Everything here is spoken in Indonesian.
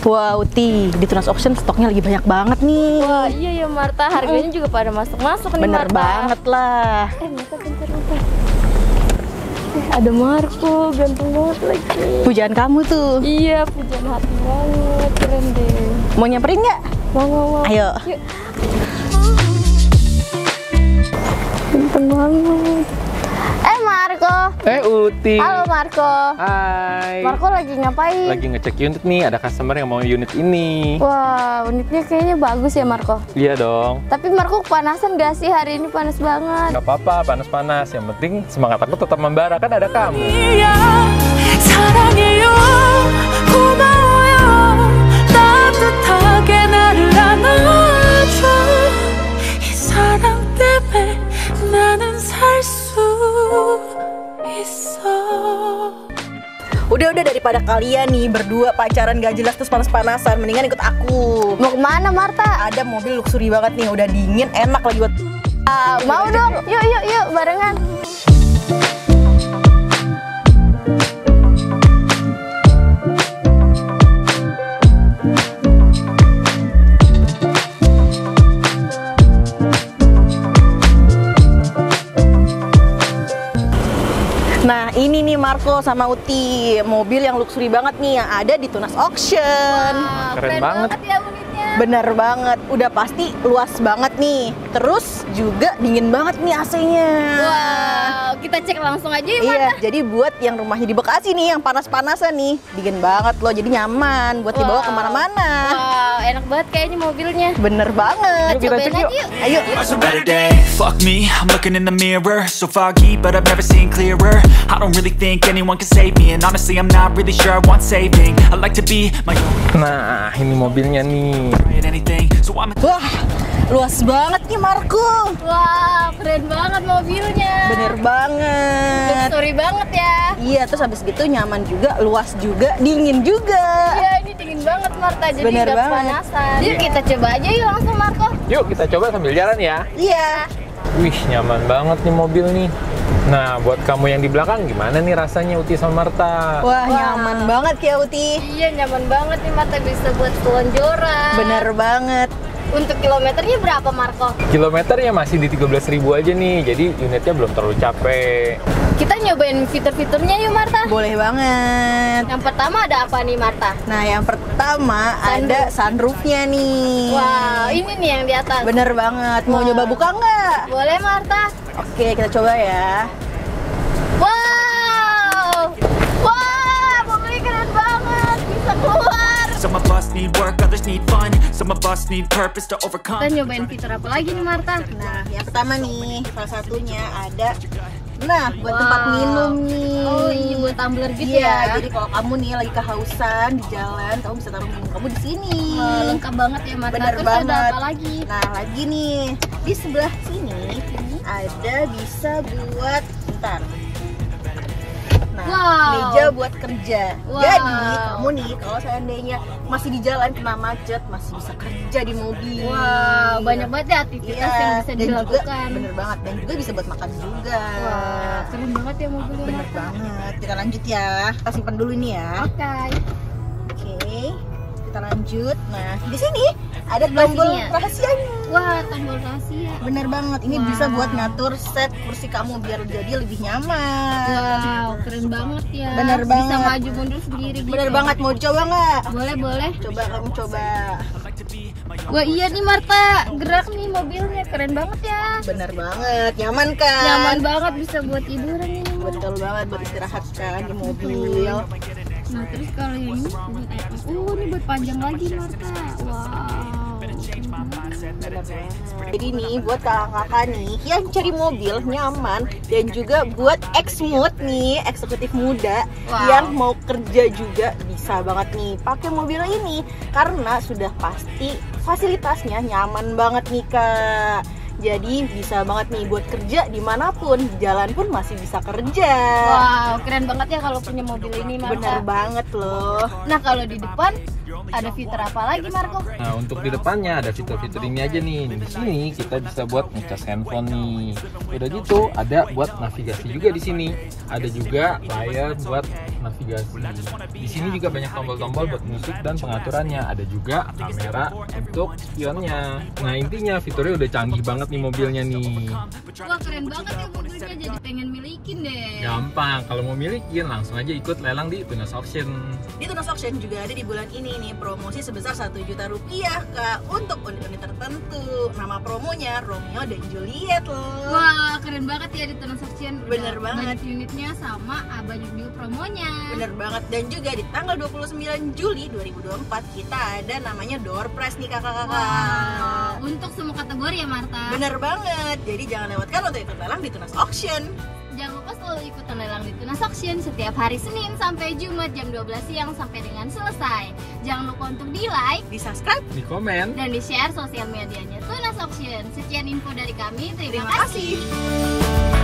Wah, Uti, di Tunas Auction stoknya lagi banyak banget nih. Wah, iya ya Marta, harganya juga pada masuk-masuk nih Bener Marta. banget lah. Marta bentar. Ada Marco, ganteng banget lagi. Pujaan kamu tuh. Iya, pujaan hati banget, keren deh. Mau nyamperin nggak? Mau. Ayo. Yuk. Ganteng banget. Marco. Uti. Halo Marco. Hai. Marco lagi ngapain? Lagi ngecek unit nih, ada customer yang mau unit ini. Wah, unitnya kayaknya bagus ya Marco. Iya dong. Tapi Marco kepanasan gak sih? Hari ini panas banget. Gak apa-apa, panas-panas. Yang penting semangat aku tetap membara, kan ada kamu. 사랑해요 고마워요 따뜻하게 나를 안아줘 이 사랑 때문에 나는 살 수 있어. Udah daripada kalian nih berdua pacaran gak jelas terus panas-panasan, mendingan ikut aku. Mau kemana Marta? Ada mobil luxury banget nih, udah dingin, enak lagi buat. Mau dong, yuk barengan. Nah, ini nih Marco sama Uti, mobil yang luxury banget nih yang ada di Tunas Auction. Wah, Keren banget. ya unitnya. Bener banget, udah pasti luas banget nih. Terus juga dingin banget nih AC-nya. Wow, kita cek langsung aja ya Marta. Iya, jadi buat yang rumahnya di Bekasi nih, yang panas-panasan nih, dingin banget loh, jadi nyaman buat dibawa Wow. kemana-mana. Wow, enak banget kayaknya mobilnya. Bener banget. Yuk, kita Cobain cek aja yuk. yuk. Ayo. It's a better day. Fuck me, I'm looking in the mirror. So foggy, but I've never seen clearer. I don't really think anyone can save me. And honestly, I'm not really sure I want saving. I like to be my own Nah, ini mobilnya nih. at anything. So I'm Wah, luas banget nih Marco. Wah, keren banget mobilnya. Bener banget. Luxury banget ya. Iya, terus habis gitu nyaman juga, luas juga, dingin juga. Iya, ini dingin banget Marta, jadi Bener udah banget. kepanasan. Yuk kita coba aja yuk langsung Marco. Yuk, kita coba sambil jalan ya. Iya. Wih, nyaman banget nih mobil nih. Nah, buat kamu yang di belakang, gimana nih rasanya Uti sama Marta? Wah, nyaman banget ya Uti. Iya, nyaman banget nih Marta, bisa buat selonjoran. Bener banget. Untuk kilometernya berapa Marco? Kilometernya masih di 13.000 aja nih, jadi unitnya belum terlalu capek. Kita nyobain fitur-fiturnya yuk Marta. Boleh banget. Yang pertama ada apa nih Marta? Nah, yang pertama ada sunroofnya nih. Wow, ini nih yang di atas. Bener banget. Mau Wah. nyoba buka nggak? Boleh Marta? Oke, kita coba ya. Wow! Wah, mobilnya keren banget, bisa keluar. Some of us need work, others need fun. Some of us need purpose to overcome. Kita nyobain fitur apa lagi nih Marta? Nah, yang pertama nih, salah satunya ada buat Wow. tempat minum nih. Oh, ini buat tumbler gitu Iya, ya. jadi kalau kamu nih lagi kehausan di jalan, kamu bisa taruh minum kamu di sini. Wah, lengkap banget ya Marta. Bener Terus banget. ada apa lagi? Nah, lagi nih di sebelah sini ada bisa buat bentar. Nah, Wow. meja buat kerja. Wow. Jadi kamu nih kalau seandainya masih di jalan kena macet, masih bisa kerja di mobil. Wah, banyak banget ya aktivitas yang bisa dan juga dilakukan. bener banget, dan juga bisa buat makan juga. Wah, keren banget ya mobilnya. Bener Marta. banget. Kita lanjut ya. Kita simpan dulu ini ya. Oke. Oke. Kita lanjut. Nah, di sini ada Sebelah tombol sini ya? rahasianya. Wah, tombol rahasia. Bener banget. Ini Wow. bisa buat ngatur set kursi kamu biar jadi lebih nyaman. Wow, keren banget ya. Bener Bisa banget. maju mundur sendiri gitu. Bener banget. Mau coba nggak? Boleh. Coba kamu coba. Wah, iya nih Marta. Gerak nih mobilnya, keren banget ya. Bener banget. Nyaman kan? Nyaman banget, bisa buat tiduran ini. Betul banget buat istirahat kan di mobil. Nah, terus kalau ini buat apa? Oh, ini buat panjang lagi Marta. Wow. Jadi nih buat kakak-kakak nih yang cari mobil nyaman dan juga buat ex-mood nih, eksekutif muda Wow. yang mau kerja juga bisa banget nih pakai mobil ini karena sudah pasti fasilitasnya nyaman banget nih Kak. Jadi bisa banget nih buat kerja dimanapun, di jalan pun masih bisa kerja. Wow, keren banget ya kalau punya mobil ini Marta. Bener banget loh. Nah, kalau di depan ada fitur apa lagi Marco? Nah, untuk di depannya ada fitur-fitur ini aja nih. Di sini kita bisa buat ngecas handphone nih. Udah gitu ada buat navigasi juga di sini. Ada juga layar buat navigasi. Di sini juga banyak tombol-tombol buat musik dan pengaturannya. Ada juga kamera untuk spionnya. Nah intinya fiturnya udah canggih banget nih mobilnya nih. Wah keren banget ya mobilnya, jadi pengen milikin deh. Gampang, kalau mau milikin langsung aja ikut lelang di Tunas Auction. Di Tunas Auction juga ada di bulan ini nih promosi sebesar 1 juta rupiah Kak untuk unit-unit tertentu. Nama promonya Romeo dan Juliet loh. Wah keren banget ya di Tunas Auction. Bener banget. Banyak unitnya sama banyak juga promonya. Bener banget. Dan juga di tanggal 29 Juli 2024 kita ada namanya door prize nih kakak-kakak. Wah, untuk semua kategori ya Marta. Bener banget. Jadi jangan lewatkan untuk ikut lelang di Tunas Auction. Jangan lupa selalu ikutan lelang di Tunas Auction setiap hari Senin sampai Jumat jam 12 siang sampai dengan selesai. Jangan lupa untuk di like, Di subscribe. Di komen. dan di share sosial medianya Tunas Auction. Sekian info dari kami. Terima Terima kasih. kasih.